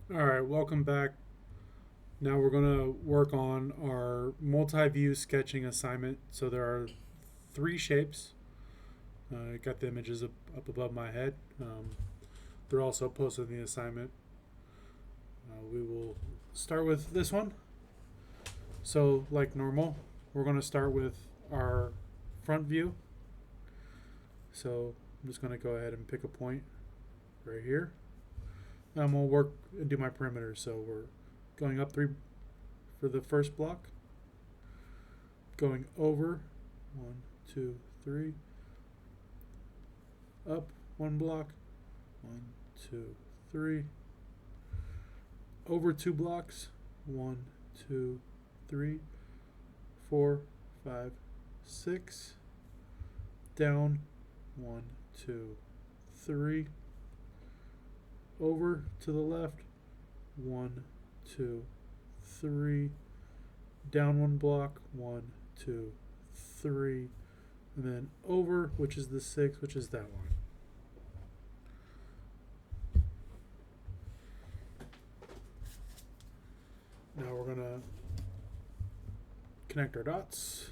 Alright, welcome back. Now we're going to work on our multi-view sketching assignment. So there are three shapes. I got the images up above my head. They're also posted in the assignment. We will start with this one. So like normal, we're going to start with our front view. So I'm just going to go ahead and pick a point right here. And I'm going to work and do my perimeter. So we're going up 3 for the first block, going over 1, 2, 3, up 1 block, 1, 2, 3, over 2 blocks, 1, 2, 3, 4, 5, 6, down 1, 2, 3, over to the left, 1, 2, 3, down 1 block, 1, 2, 3, and then over, which is the 6, which is that one. Now we're going to connect our dots.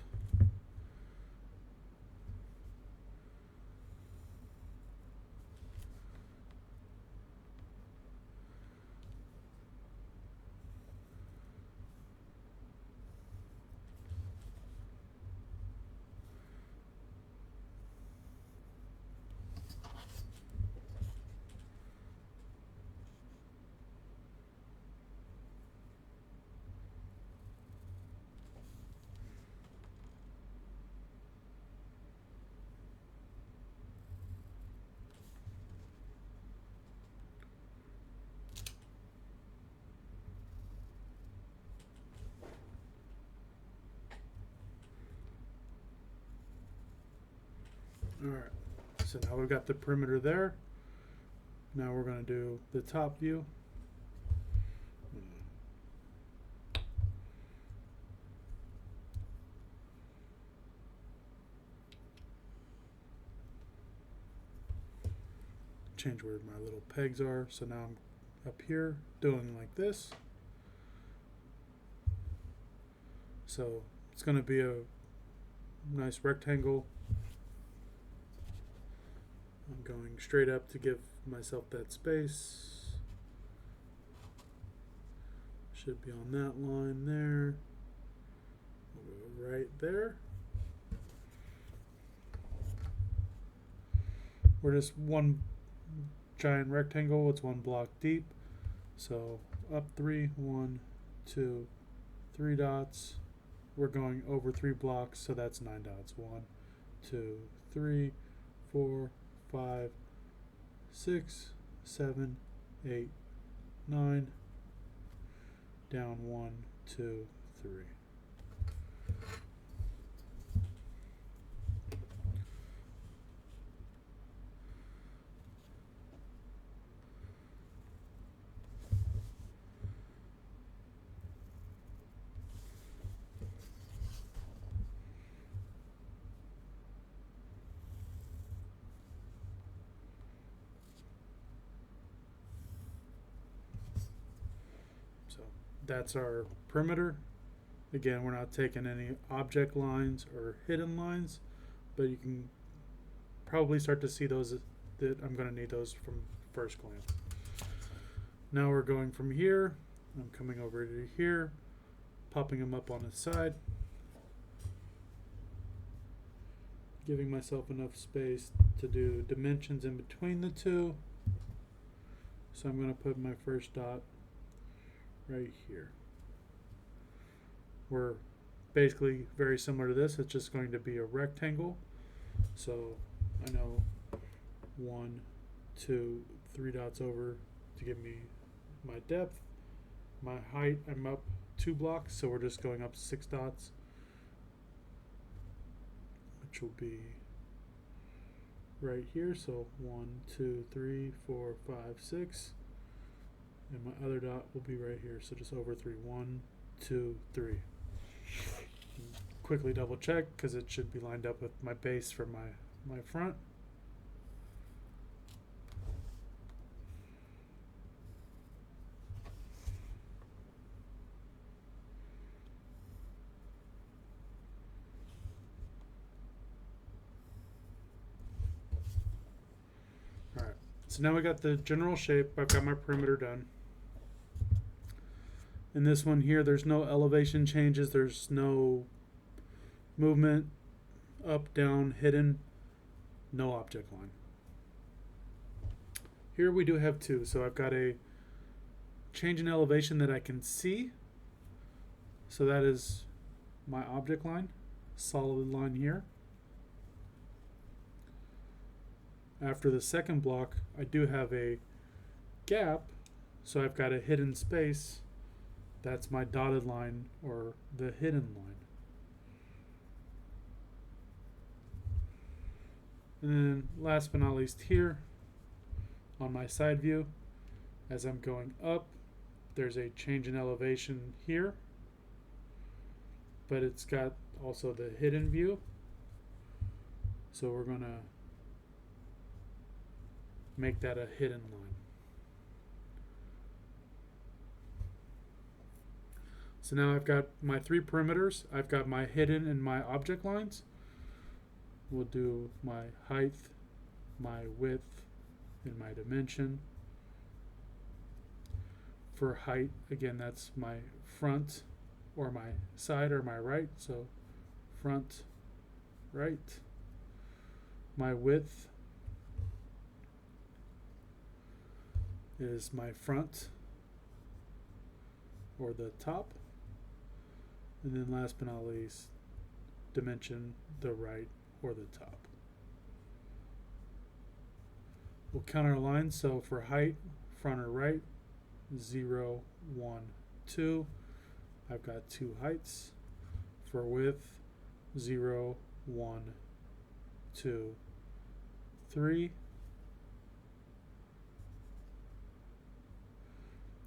Alright, so now we've got the perimeter there. Now we're going to do the top view. Change where my little pegs are. So now I'm up here doing like this. So it's going to be a nice rectangle. I'm going straight up to give myself that space. Should be on that line there. We'll go right there. We're just one giant rectangle. It's 1 block deep. So up 3, 1, 2, 3 dots. We're going over 3 blocks, so that's 9 dots. 1, 2, 3, 4, 5, 6, 7, 8, 9. Down 1, 2, 3. So that's our perimeter. Again, we're not taking any object lines or hidden lines, but you can probably start to see those that I'm going to need those from first glance. Now we're going from here. I'm coming over to here, popping them up on the side, giving myself enough space to do dimensions in between the two. So I'm going to put my first dot right here. We're basically very similar to this. It's just going to be a rectangle. So I know 1, 2, 3 dots over to give me my depth. My height, I'm up 2 blocks, so we're just going up 6 dots, which will be right here. So 1, 2, 3, 4, 5, 6. And my other dot will be right here. So just over 3. 1, 2, 3. Quickly double check because it should be lined up with my base for my front. So now we got the general shape. I've got my perimeter done. In this one here, there's no elevation changes. There's no movement, up, down, hidden, no object line. Here we do have two. So I've got a change in elevation that I can see. So that is my object line, solid line here. After the second block, I do have a gap, so I've got a hidden space. That's my dotted line, or the hidden line. And then last but not least here, on my side view, as I'm going up, there's a change in elevation here, but it's got also the hidden view. So we're going to make that a hidden line. So now I've got my three perimeters. I've got my hidden and my object lines. We'll do my height, my width, and my dimension. For height, again, that's my front or my side or my right. So front, right. My width is my front or the top. And then last but not least, dimension, the right or the top. We'll count our lines. So for height, front or right, 0, 1, 2. I've got two heights. For width, 0, 1, 2, 3.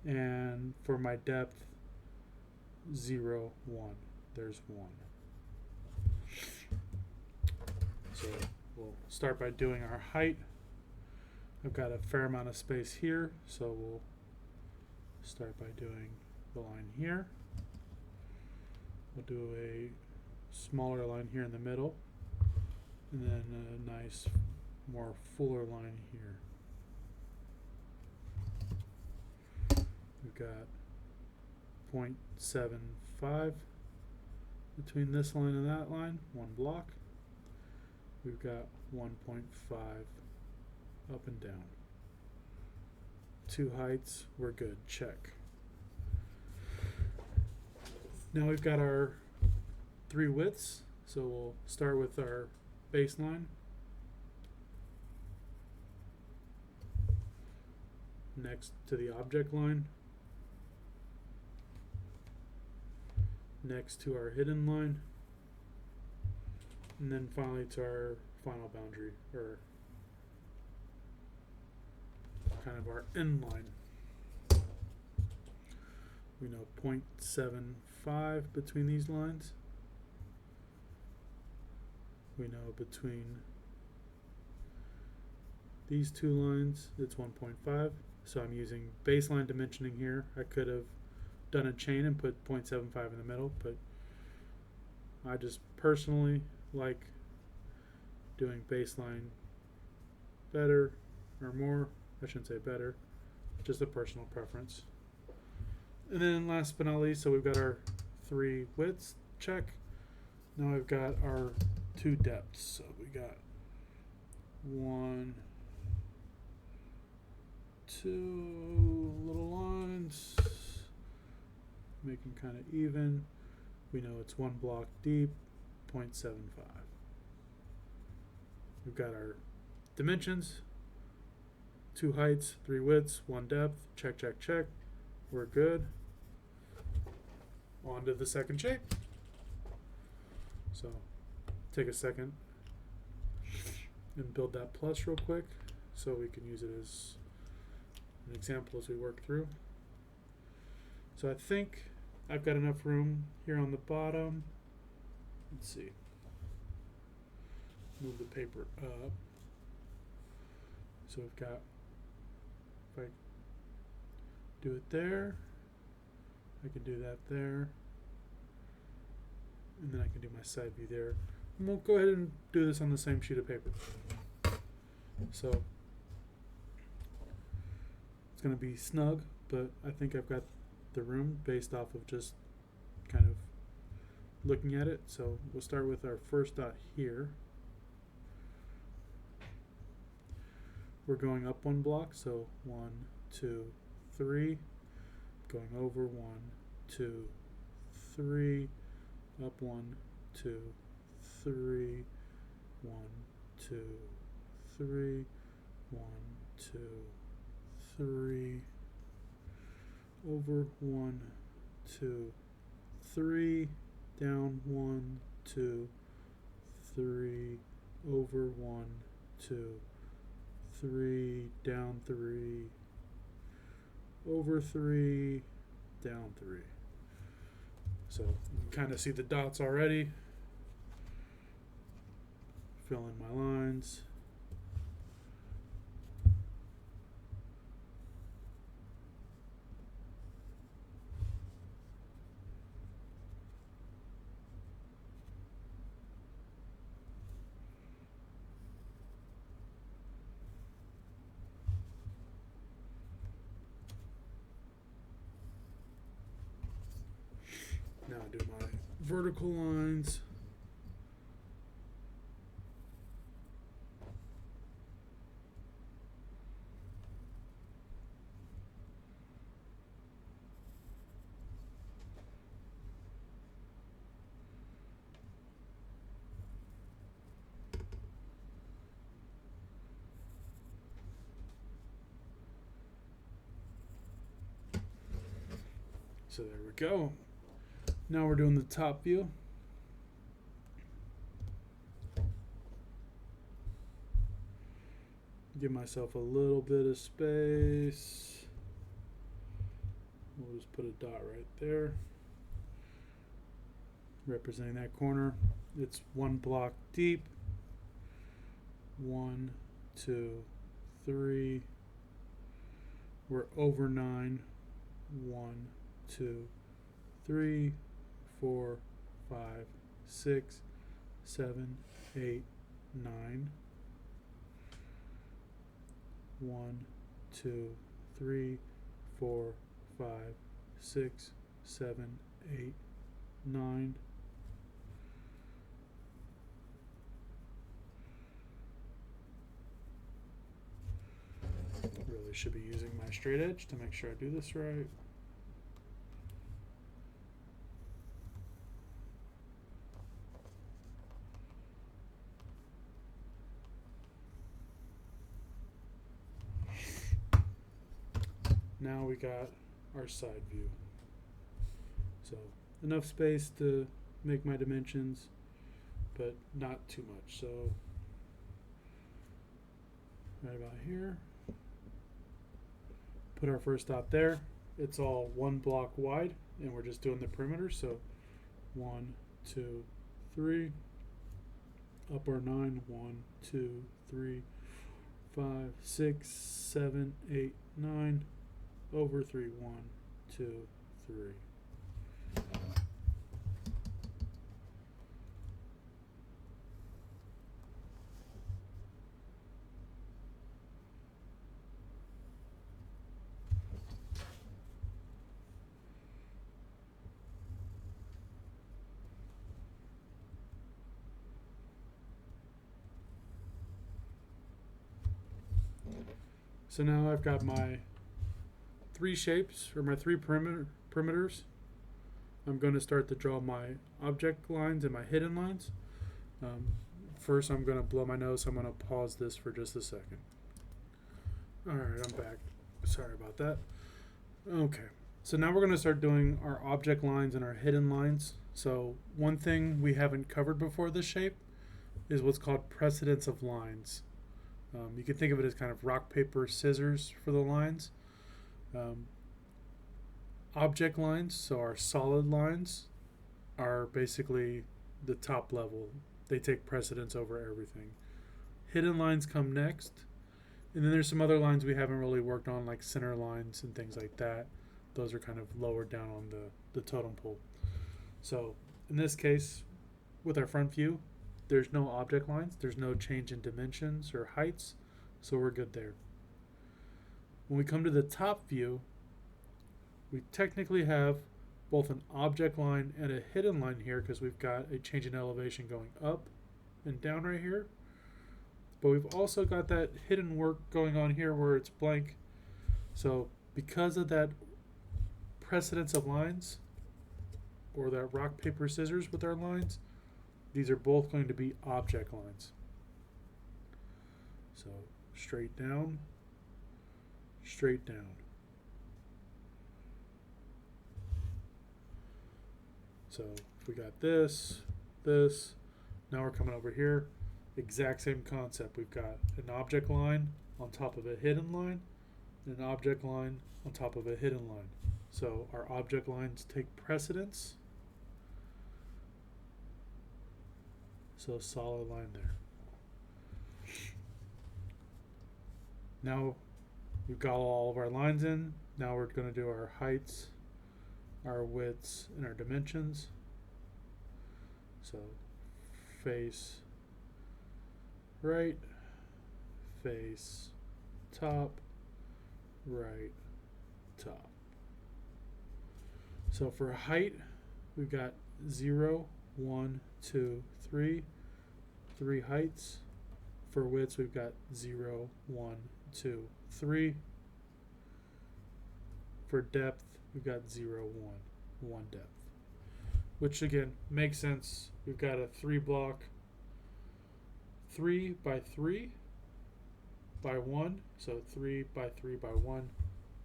And for my depth, 0, 1. There's 1. So we'll start by doing our height. I've got a fair amount of space here, so we'll start by doing the line here. We'll do a smaller line here in the middle, and then a nice, more fuller line here. We've got 0.75 between this line and that line, one block. We've got 1.5 up and down. Two heights, we're good, check. Now we've got our three widths, so we'll start with our baseline. Next to the object line. Next to our hidden line. And then finally to our final boundary, or kind of our end line. We know 0.75 between these lines. We know between these two lines it's 1.5. So I'm using baseline dimensioning here. I could have done a chain and put 0.75 in the middle, but I just personally like doing baseline better or more. I shouldn't say better, just a personal preference. And then last but not least, so we've got our three widths, check. Now we've got our two depths. So we got 1, 2 little lines, making kind of even. We know it's one block deep, 0.75. We've got our dimensions, two heights, three widths, one depth, check, check, check. We're good. On to the second shape. So take a second and build that plus real quick so we can use it as an example as we work through. So I think I've got enough room here on the bottom. Let's see. Move the paper up. So we've got, if I do it there, I can do that there, and then I can do my side view there. And we'll go ahead and do this on the same sheet of paper. So It's going to be snug, but I think I've got the room based off of just kind of looking at it. So we'll start with our first dot here. We're going up one block, so 1, 2, 3. Going over 1, 2, 3. Up 1, 2, 3. 1, 2, 3. 1, 2, 3. Over 1, 2, 3. Down 1, 2, 3. Over 1, 2, 3. Down 3. Over 3. Down 3. So you can kind of see the dots already. Fill in my lines. Now I do my vertical lines. So there we go. Now we're doing the top view. Give myself a little bit of space. We'll just put a dot right there, representing that corner. It's one block deep. 1, 2, 3. We're over 9. 1, 2, 3, 4, 5, 6, 7, 8, 9. 1, 2, 3, 4, 5, 6, 7, 8, 9. Really should be using my straight edge to make sure I do this right. Now we got our side view. So enough space to make my dimensions, but not too much. So right about here, put our first dot there. It's all one block wide, and we're just doing the perimeter. So 1, 2, 3. Up our 9. 1, 2, 3, 5, 6, 7, 8, 9. Over 3. 1, 2, 3. So now I've got my 3 shapes, or my 3 perimeters. I'm going to start to draw my object lines and my hidden lines. First, I'm going to blow my nose, so I'm going to pause this for just a second. Alright, I'm back. Sorry about that. Okay, so now we're going to start doing our object lines and our hidden lines. So one thing we haven't covered before this shape is what's called precedence of lines. You can think of it as kind of rock, paper, scissors for the lines. Object lines, so our solid lines, are basically the top level. They take precedence over everything. Hidden lines come next, and then there's some other lines we haven't really worked on, like center lines and things like that. Those are kind of lower down on the totem pole. So in this case, with our front view, there's no object lines, there's no change in dimensions or heights, so we're good there. When we come to the top view, we technically have both an object line and a hidden line here because we've got a change in elevation going up and down right here. But we've also got that hidden work going on here where it's blank. So because of that precedence of lines, or that rock, paper, scissors with our lines, these are both going to be object lines. So straight down, straight down. So if we got this, this, now we're coming over here, exact same concept. We've got an object line on top of a hidden line, and an object line on top of a hidden line. So our object lines take precedence. So solid line there. Now we've got all of our lines in. Now we're going to do our heights, our widths, and our dimensions. So face right, face top, right, top. So for height, we've got 0, 1, 2, 3, 3 heights. For widths, we've got 0, 1, 2, 3. For depth, we've got 0, 1 depth. Which again, makes sense. We've got a 3 block, 3 by 3 by 1. So 3 by 3 by 1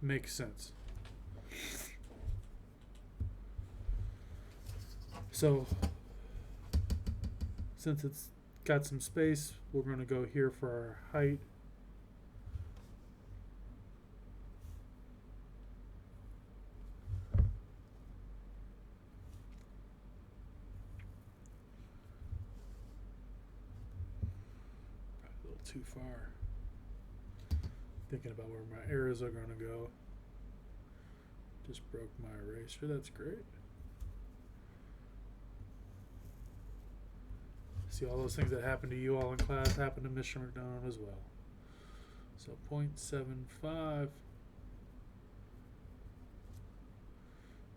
makes sense. So since it's got some space, we're going to go here for our height. Probably a little too far. Thinking about where my arrows are going to go. Just broke my eraser, that's great. See, all those things that happen to you all in class happen to Mr. McDonald as well. So 0.75.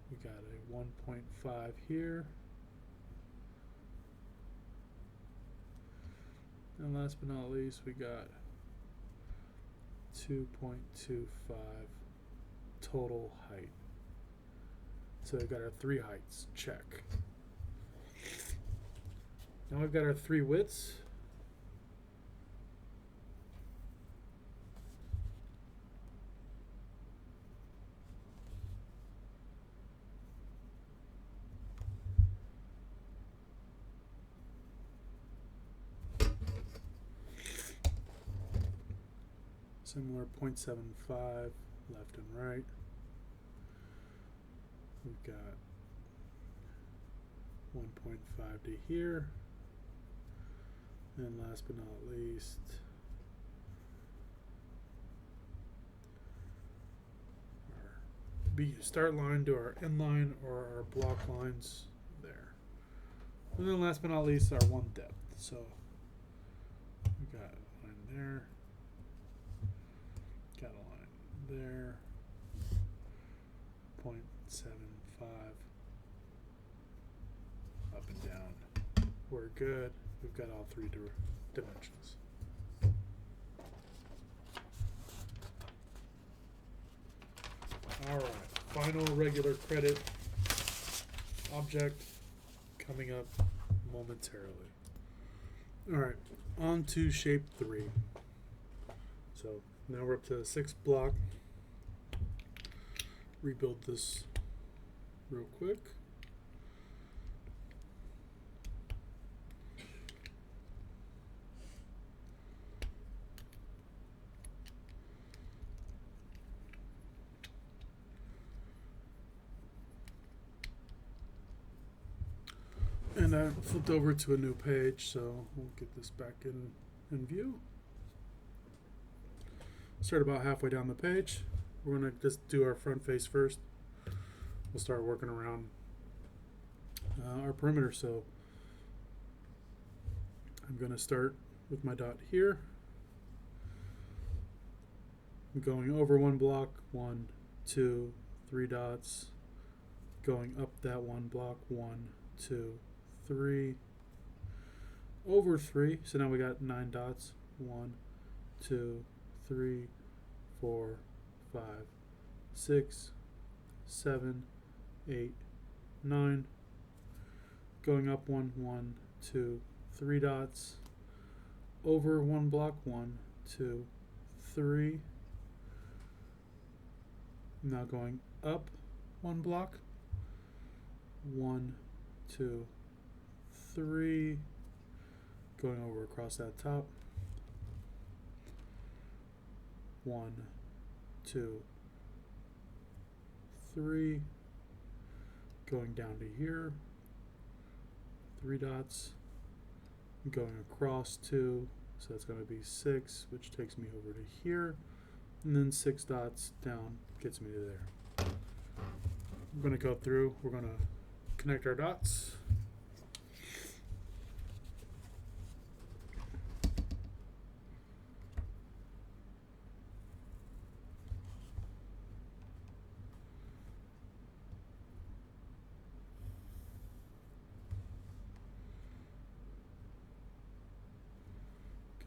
We got a 1.5 here. And last but not least, we got 2.25 total height. So we've got our 3 heights. Check. Now we've got our 3 widths. Similar 0.75 left and right. We've got 1.5 to here. And last but not least, our start line to our end line or our block lines there. And then last but not least, our 1 depth. So we got a line there, got a line there, 0.75 up and down. We're good. We've got all 3 dimensions. All right, final regular credit object coming up momentarily. All right, on to shape 3. So now we're up to the 6th block. Rebuild this real quick. And I flipped over to a new page, so we'll get this back in view. Start about halfway down the page. We're going to just do our front face first. We'll start working around our perimeter. So I'm going to start with my dot here. going over one block, 1, 2, 3 dots, going up that one block, 1, 2, 3, over 3, so now we got 9 dots, 1, 2, 3, 4, 5, 6, 7, 8, 9, going up 1, 1, 2, 3 dots, over one block, 1, 2, 3, now going up one block, 1, 2, 3, going over across that top, 1, 2, 3, going down to here, 3 dots, going across 2, so that's going to be 6, which takes me over to here, and then 6 dots down gets me to there. I'm going to go through, we're going to connect our dots.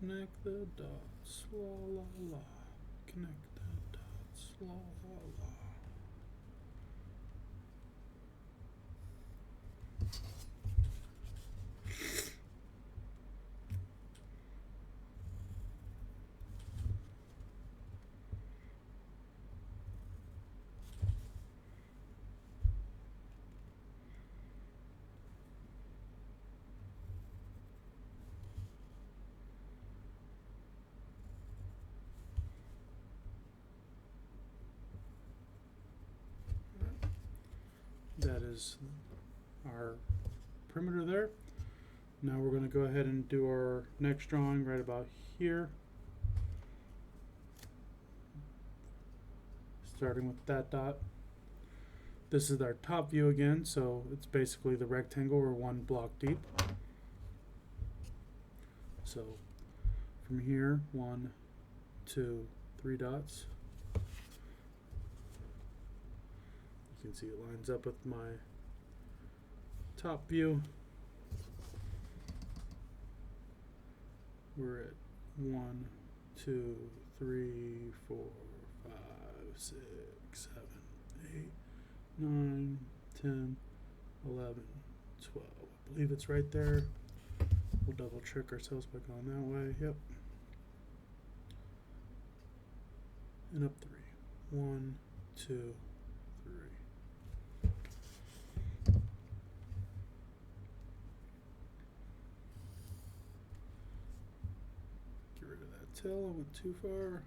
Connect the dots, la la la. Connect the dots, la la la. That is our perimeter there. Now we're going to go ahead and do our next drawing right about here. Starting with that dot. This is our top view again, so it's basically the rectangle or one block deep. So from here, 1, 2, 3 dots. You can see it lines up with my top view. We're at 1, 2, 3, 4, 5, 6, 7, 8, 9, 10, 11, 12. I believe it's right there. We'll double check ourselves by going that way. Yep. And up 3. 1, 2, 3. Get rid of that tail. I went too far.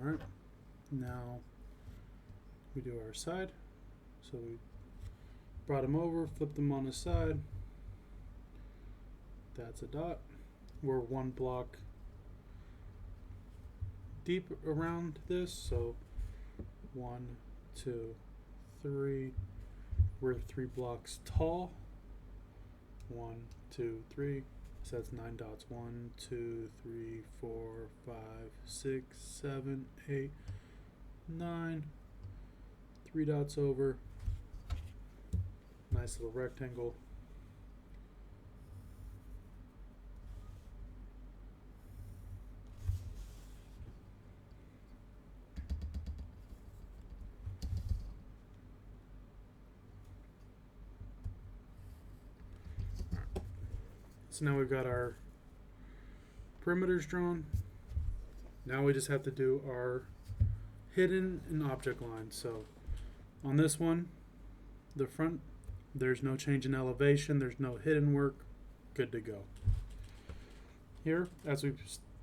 Alright, now we do our side. So we brought him over, flipped him on his side. That's a dot. We're one block deep around this, so 1, 2, 3. We're 3 blocks tall. 1, 2, 3. So that's 9 dots. 1, 2, 3, 4, 5, 6, 7, 8, 9. 3 dots over. Nice little rectangle. So now we've got our perimeters drawn. Now we just have to do our hidden and object lines. So on this one, the front, there's no change in elevation, there's no hidden work, good to go. Here, as we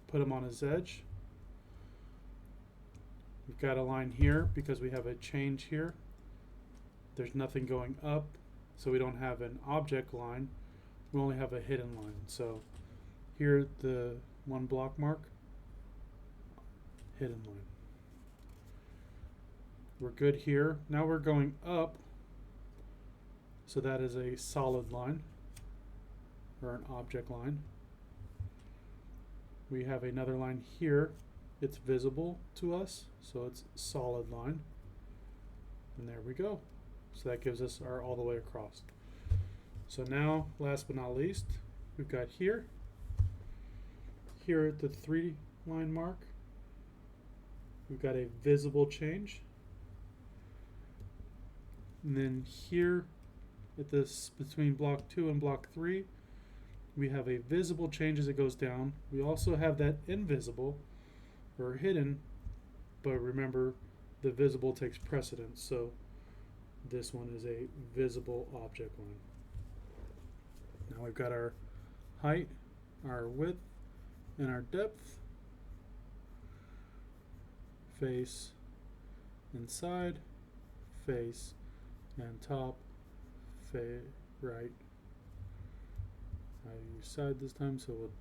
put him on his edge, we've got a line here because we have a change here. There's nothing going up, so we don't have an object line. We only have a hidden line. So here, the one block mark, hidden line. We're good here. Now we're going up. So that is a solid line, or an object line. We have another line here. It's visible to us, so it's solid line. And there we go. So that gives us our all the way across. So now, last but not least, we've got here at the 3 line mark, we've got a visible change. And then here at this between block 2 and block 3, we have a visible change as it goes down. We also have that invisible or hidden, but remember the visible takes precedence, so this one is a visible object line. Now we've got our height, our width, and our depth, face and side, face and top, right. I use side this time, so we'll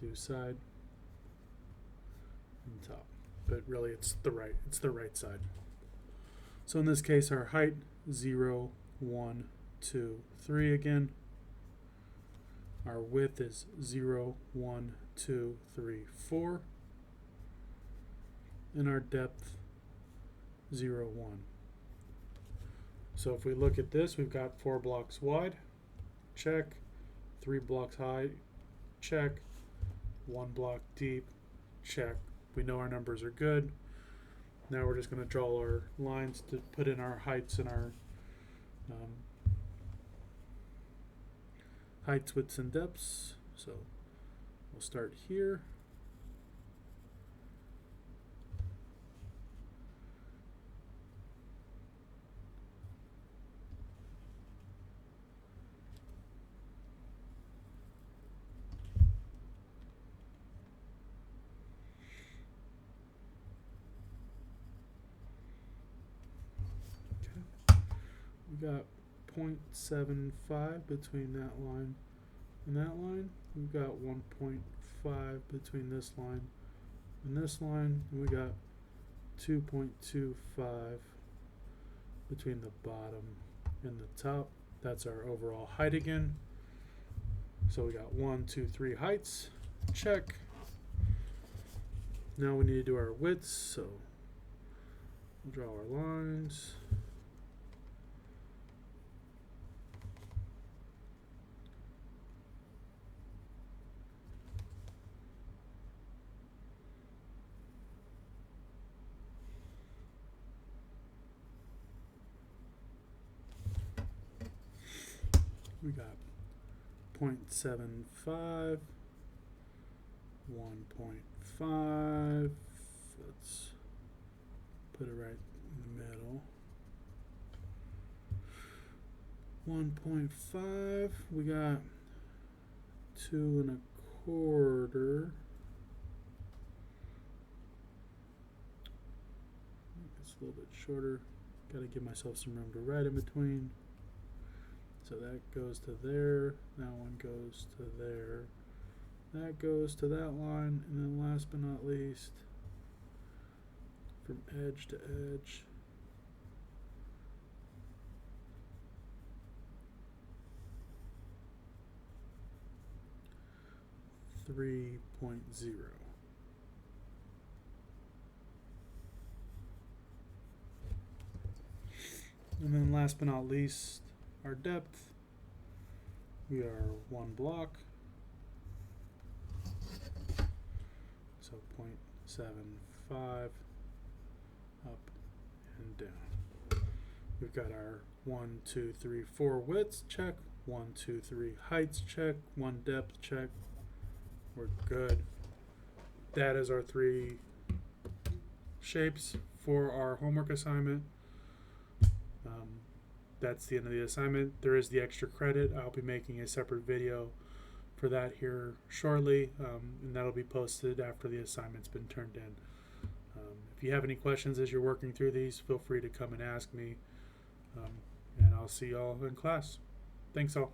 do side and top. But really it's the right side. So in this case our height 0, 1, 2, 3 again. Our width is 0, 1, 2, 3, 4. And our depth 0, 1. So if we look at this, we've got 4 blocks wide, check, 3 blocks high, check, 1 block deep, check. We know our numbers are good. Now we're just going to draw our lines to put in our heights and our heights, widths, and depths. So we'll start here. We got 0.75 between that line and that line. We've got 1.5 between this line and this line. And we got 2.25 between the bottom and the top. That's our overall height again. So we got 1, 2, 3 heights. Check. Now we need to do our widths. So we'll draw our lines. We got 0.75, 1.5, let's put it right in the middle. 1.5, we got 2 1/4. It's a little bit shorter. Gotta give myself some room to write in between. So that goes to there, that one goes to there, that goes to that line, and then last but not least, from edge to edge, .0. And then last but not least, our depth, we are 1 block, so 0.75 up and down. We've got our 1, 2, 3, 4 widths, check, 1, 2, 3 heights, check, 1 depth, check. We're good. That is our 3 shapes for our homework assignment. That's the end of the assignment. There is the extra credit. I'll be making a separate video for that here shortly, and that'll be posted after the assignment's been turned in. If you have any questions as you're working through these, feel free to come and ask me, and I'll see y'all in class. Thanks all.